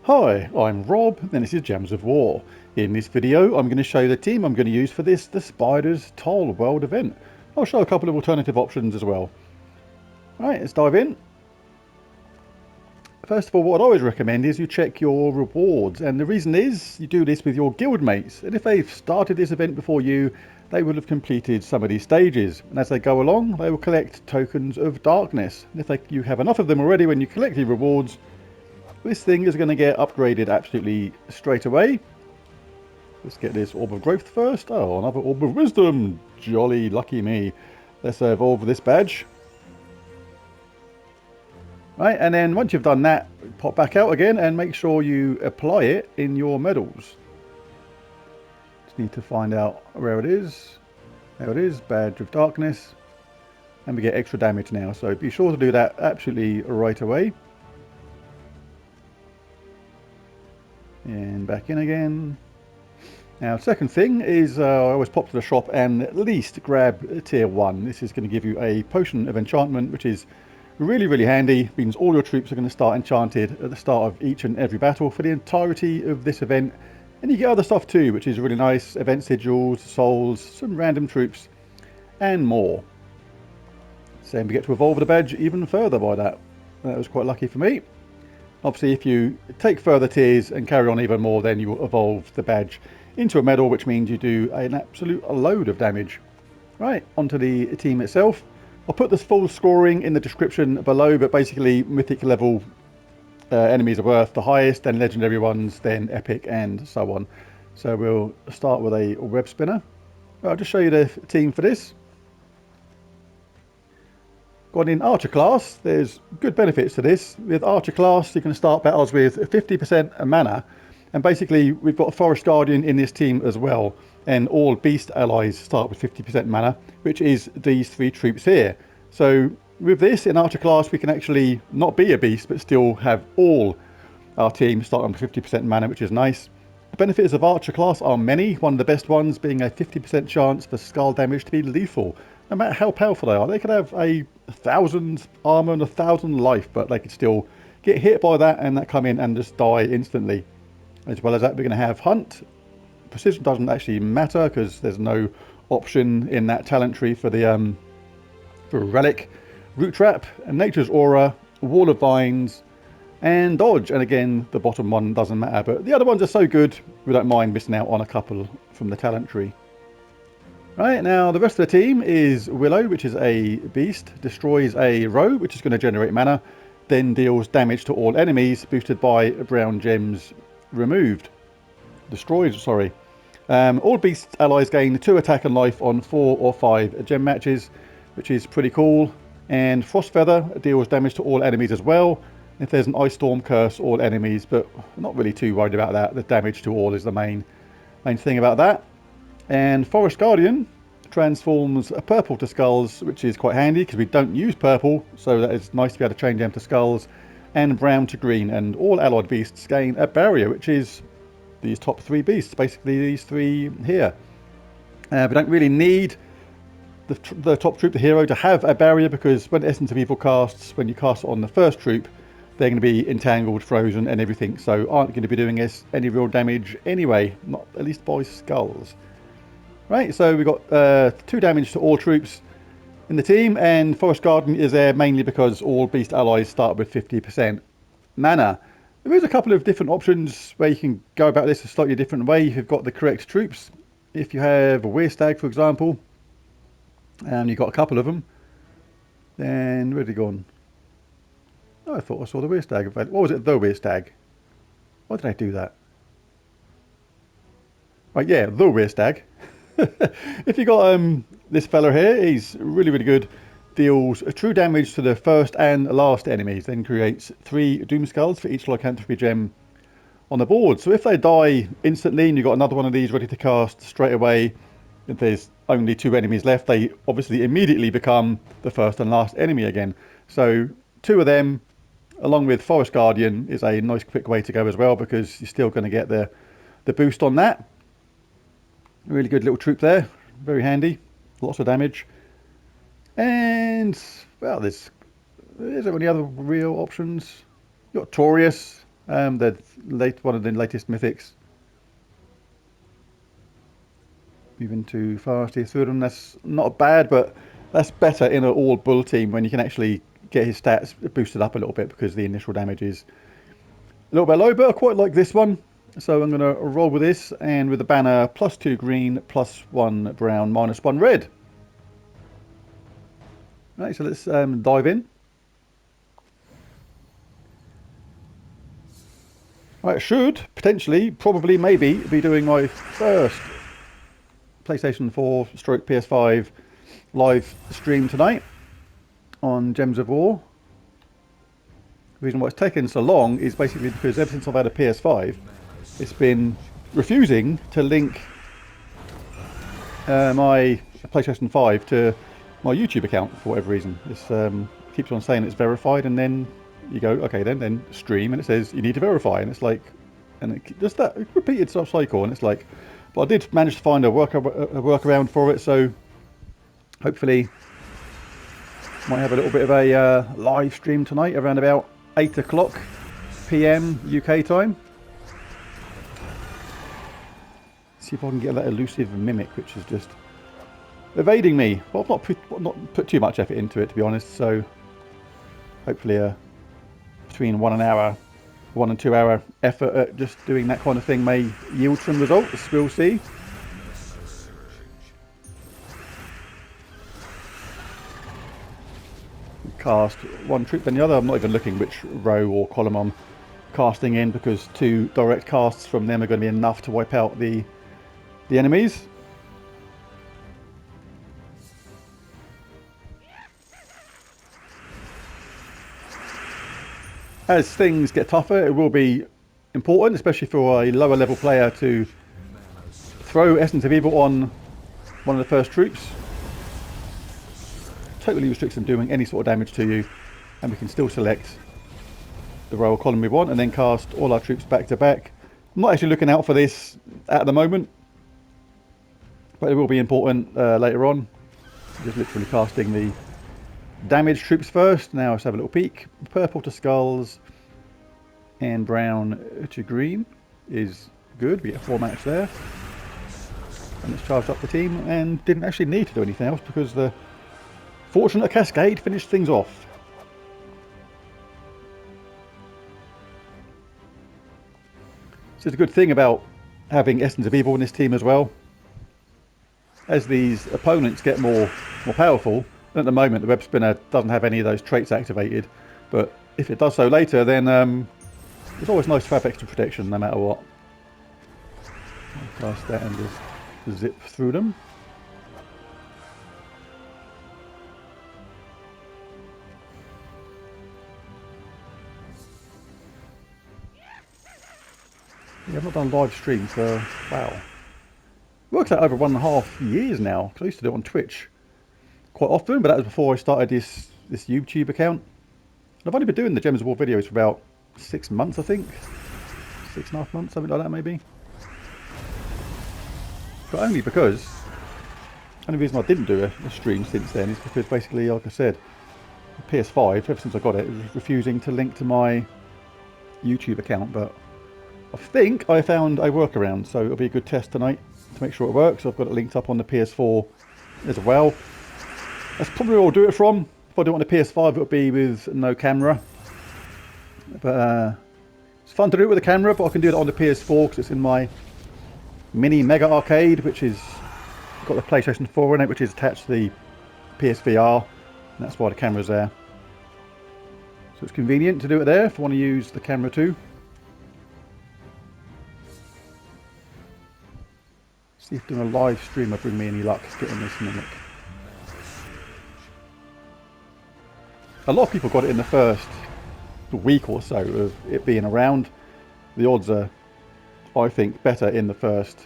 Hi, I'm Rob and this is Gems of War. In this video I'm going to show you the team I'm going to use for the Spiders Toll World event. I'll show a couple of alternative options as well. Alright, let's dive in. First of all, what I always recommend is you check your rewards, and the reason is you do this with your guild mates, and if they've started this event before you, they will have completed some of these stages, and as they go along they will collect tokens of darkness, and if you have enough of them already when you collect your rewards, this thing is going to get upgraded absolutely straight away. Let's get this Orb of Growth first. Oh, another Orb of Wisdom. Jolly lucky me. Let's evolve this badge. Right, and then once you've done that, pop back out again and make sure you apply it in your medals. Just need to find out where it is. There it is, Badge of Darkness. And we get extra damage now, so be sure to do that absolutely right away. And back in again. Now, second thing is I always pop to the shop and at least grab tier 1. This is going to give you a potion of enchantment, which is really handy. Means all your troops are going to start enchanted at the start of each and every battle for the entirety of this event. And you get other stuff too, which is really nice. Event sigils, souls, some random troops, and more. So we get to evolve the badge even further by that. That was quite lucky for me. Obviously, if you take further tiers and carry on even more, then you will evolve the badge into a medal, which means you do an absolute load of damage. Right, onto the team itself. I'll put this full scoring in the description below, but basically mythic level enemies are worth the highest, then legendary ones, then epic, and so on. So we'll start with a Webspinner. I'll just show you the team for this. Got in Archer class, there's good benefits to this. With Archer class, you can start battles with 50% mana, and basically we've got a Forest Guardian in this team as well, and all Beast allies start with 50% mana, which is these 3 troops here. So with this, in Archer class, we can actually not be a Beast, but still have all our team start on 50% mana, which is nice. The benefits of Archer class are many, one of the best ones being a 50% chance for skull damage to be lethal. No matter how powerful they are, they could have 1,000 armor and 1,000 life, but they could still get hit by that and that come in and just die instantly. As well as that, we're going to have Hunt. Precision doesn't actually matter because there's no option in that talent tree for the for Relic. Root Trap, and Nature's Aura, Wall of Vines, and Dodge. And again, the bottom one doesn't matter, but the other ones are so good we don't mind missing out on a couple from the talent tree. Right, now the rest of the team is Willow, which is a beast, destroys a row, which is going to generate mana, then deals damage to all enemies, boosted by brown gems removed. Destroyed, sorry. All beast allies gain 2 attack and life on 4 or 5 gem matches, which is pretty cool. And Frost Feather deals damage to all enemies as well. If there's an Ice Storm, curse all enemies, but I'm not really too worried about that. The damage to all is the main thing about that. And Forest Guardian transforms a purple to skulls, which is quite handy because we don't use purple, so that is nice to be able to change them to skulls. And brown to green, and all allied beasts gain a barrier, which is these top 3 beasts, basically these 3 here. We don't really need the top troop, the hero, to have a barrier, because when Essence of Evil casts, when you cast it on the first troop, they're going to be entangled, frozen and everything, so aren't going to be doing us any real damage anyway, not at least by skulls. Right, so we've got 2 damage to all troops in the team, and Forest Guardian is there mainly because all beast allies start with 50% mana. There is a couple of different options where you can go about this a slightly different way if you've got the correct troops. If you have a Weirstag, for example, and you've got a couple of them, then where'd he gone? Oh, I thought I saw the Weirstag. What was it? The Weirstag. Why did I do that? Right, yeah, the Weirstag. If you got this fella here, he's really good. Deals true damage to the first and last enemies, then creates 3 Doom Skulls for each lycanthropy gem on the board. So if they die instantly and you've got another one of these ready to cast straight away, if there's only 2 enemies left, they obviously immediately become the first and last enemy again. So 2 of them, along with Forest Guardian, is a nice quick way to go as well, because you're still going to get the boost on that. Really good little troop there, very handy, lots of damage. And well, is there any other real options? You've got Taurus, One of the latest mythics. Moving to fastest through them. That's not bad, but that's better in an all bull team when you can actually get his stats boosted up a little bit because the initial damage is a little bit low. But I quite like this one, so I'm going to roll with this, and with the banner +2 green, +1 brown, -1 red. Right, so let's dive in. I should potentially, probably, maybe be doing my first PlayStation 4 stroke PS5 live stream tonight on Gems of War. The reason why it's taken so long is basically because ever since I've had a PS5, it's been refusing to link my PlayStation 5 to my YouTube account for whatever reason. It keeps on saying it's verified, and then you go, okay, then stream, and it says you need to verify, and it's like, and it just that repeated sort of cycle, and it's like, but I did manage to find a workaround for it, so hopefully might have a little bit of a live stream tonight around about 8 o'clock PM UK time. See if I can get that elusive mimic, which is just evading me. Well, I've not put too much effort into it, to be honest, so hopefully between 1 and 2 hour effort at just doing that kind of thing may yield some results. We'll see. Cast one troop then the other. I'm not even looking which row or column I'm casting in, because 2 direct casts from them are going to be enough to wipe out the enemies. As things get tougher, it will be important, especially for a lower level player, to throw Essence of Evil on one of the first troops. Totally restricts them doing any sort of damage to you, and we can still select the row or column we want and then cast all our troops back to back. I'm not actually looking out for this at the moment, but it will be important later on. Just literally casting the damaged troops first. Now let's have a little peek. Purple to skulls and brown to green is good. We get 4 match there. And let's charge up the team, and didn't actually need to do anything else because the fortunate cascade finished things off. So it's a good thing about having Essence of Evil in this team as well. As these opponents get more powerful, and at the moment the Webspinner doesn't have any of those traits activated, but if it does so later, then it's always nice to have extra protection no matter what. I'll cast that and just zip through them. Yeah, I've not done a live stream for, wow, works out over 1.5 years now, because I used to do it on Twitch quite often, but that was before I started this YouTube account. And I've only been doing the Gems of War videos for about 6 months, I think. 6.5 months, something like that maybe. But only because, the only reason I didn't do a stream since then is because basically, like I said, the PS5, ever since I got it, it was refusing to link to my YouTube account, but I think I found a workaround, so it'll be a good test tonight to make sure it works. I've got it linked up on the PS4 as well. That's probably where I'll do it from. If I do it on the PS5, it'll be with no camera. But it's fun to do it with a camera, but I can do it on the PS4 because it's in my mini mega arcade, which is got the PlayStation 4 in it, which is attached to the PSVR, and that's why the camera's there. So it's convenient to do it there if I want to use the camera too. See if doing a live stream will bring me any luck getting this mimic. A lot of people got it in the first week or so of it being around. The odds are, I think, better in the first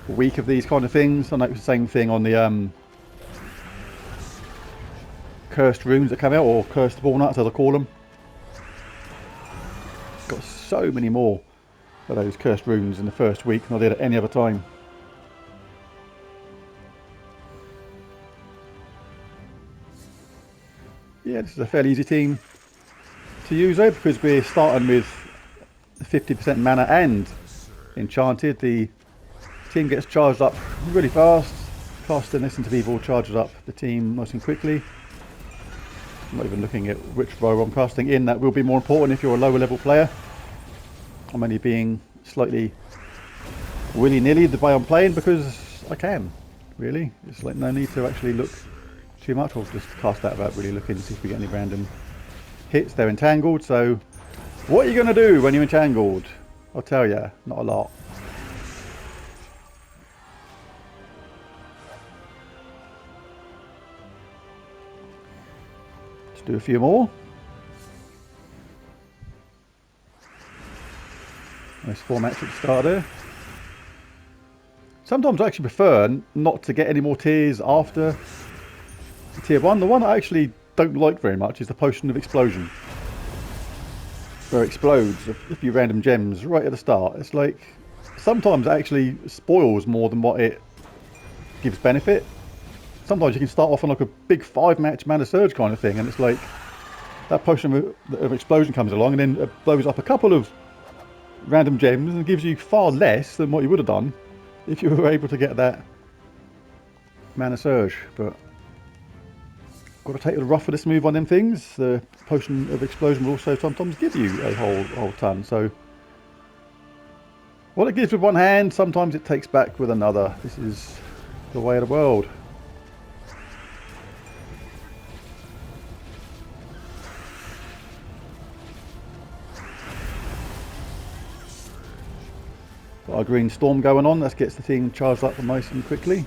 week of these kind of things. I know it's the same thing on the cursed runes that come out, or cursed walnuts as I call them. Got so many more of those cursed runes in the first week than I did at any other time. Yeah, this is a fairly easy team. to use though, because we're starting with 50% mana and enchanted. The team gets charged up really fast. Casting Essence of Evil charges up the team nice and quickly. I'm not even looking at which row I'm casting in. That will be more important if you're a lower level player. I'm only being slightly willy-nilly the way I'm playing because I can, really. It's like no need to actually look too much. I'll just cast that without really looking to see if we get any random hits. They're entangled, so what are you going to do when you're entangled? I'll tell you, not a lot. Let's do a few more. Nice format at the start there. Sometimes I actually prefer not to get any more tiers after tier 1. The one I actually don't like very much is the Potion of Explosion, where it explodes a few random gems right at the start. It's like, sometimes it actually spoils more than what it gives benefit. Sometimes you can start off on like a big 5-match mana surge kind of thing, and it's like that Potion of Explosion comes along and then it blows up a couple of random gems and gives you far less than what you would have done if you were able to get that mana surge. But got to take the rough with this move on them things. The Potion of Explosion will also sometimes give you a whole ton. So what it gives with one hand, sometimes it takes back with another. This is the way of the world. Got our green storm going on. That gets the thing charged up nice and quickly.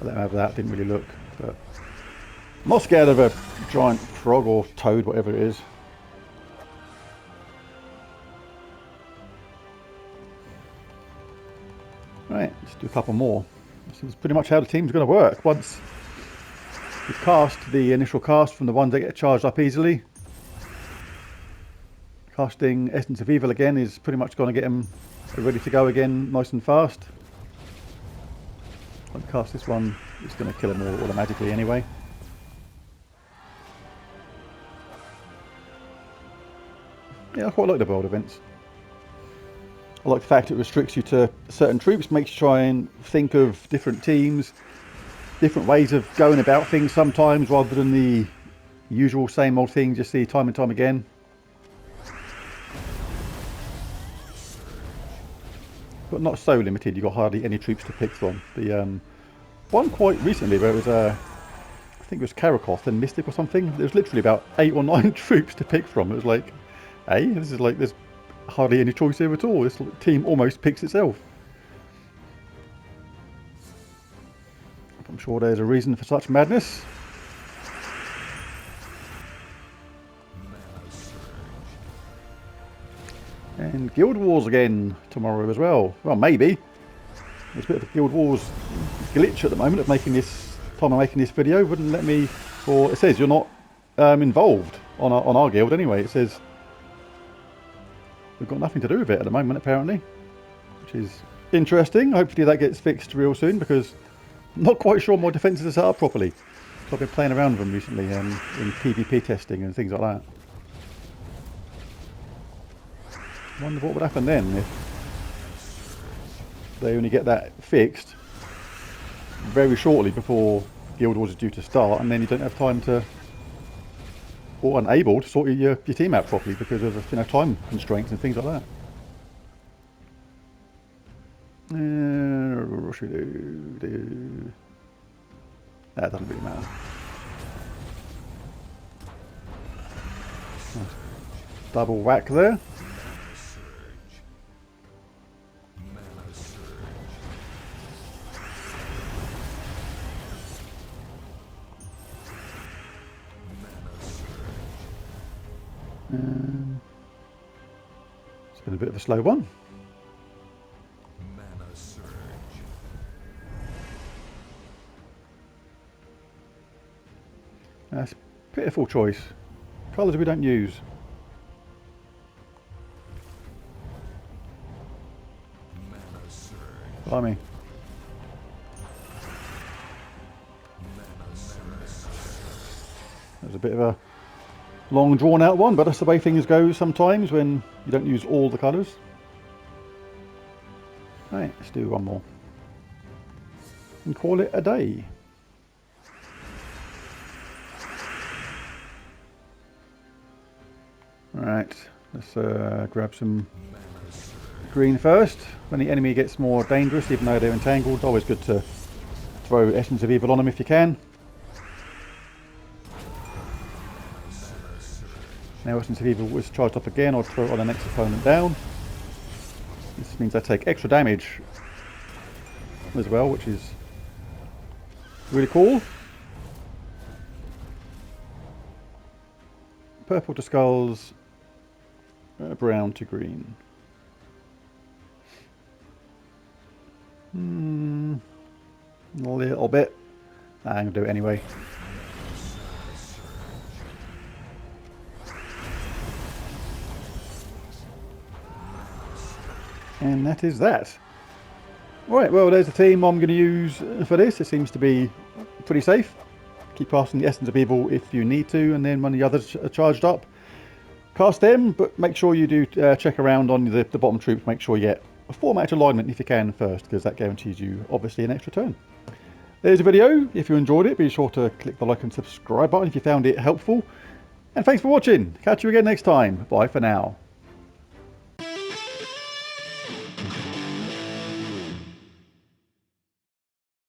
I let him have that, didn't really look, but I'm not scared of a giant frog or toad, whatever it is. Right, let's do a couple more. This is pretty much how the team's going to work. Once you've cast the initial cast from the ones that get charged up easily, casting Essence of Evil again is pretty much going to get them ready to go again nice and fast. If I cast this one, it's going to kill them all automatically anyway. Yeah, I quite like the world events. I like the fact it restricts you to certain troops, makes you try and think of different teams, different ways of going about things sometimes, rather than the usual same old things you see time and time again. But not so limited, you've got hardly any troops to pick from. The one quite recently where it was, I think it was Karakoth and Mystic or something, there was literally about 8 or 9 troops to pick from. It was like, hey, this is like, there's hardly any choice here at all. This team almost picks itself. I'm sure there's a reason for such madness. And Guild Wars again tomorrow as well. Well, maybe. There's a bit of a Guild Wars glitch at the moment of making this time of making this video. Wouldn't let me, or it says you're not involved on our guild anyway. It says we've got nothing to do with it at the moment apparently, which is interesting. Hopefully that gets fixed real soon, because I'm not quite sure my defences are set up properly. So I've been playing around with them recently in PvP testing and things like that. I wonder what would happen then if they only get that fixed very shortly before Guild Wars is due to start, and then you don't have time to, or unable to sort your team out properly because of time constraints and things like that. What should we do? That doesn't really matter. Nice. Double whack there. It's been a bit of a slow one. That's a pitiful choice. Colours we don't use. Blimey. was a bit of a long drawn out one, but that's the way things go sometimes when you don't use all the colours. Right, let's do one more and call it a day. Alright, let's grab some green first. When the enemy gets more dangerous, even though they're entangled, always good to throw Essence of Evil on them if you can. Now Essence of Evil is charged up again, I'll throw it on the next opponent down. This means I take extra damage as well, which is really cool. Purple to skulls, brown to green. A little bit. I'm going to do it anyway. And that is that. Right, well there's the team I'm going to use for this. It seems to be pretty safe. Keep casting the Essence of Evil if you need to, and then when the others are charged up, cast them, but make sure you do check around on the bottom troops, make sure you get a formatted alignment if you can first, because that guarantees you obviously an extra turn. There's a video. If you enjoyed it, be sure to click the like and subscribe button if you found it helpful. And thanks for watching. Catch you again next time. Bye for now.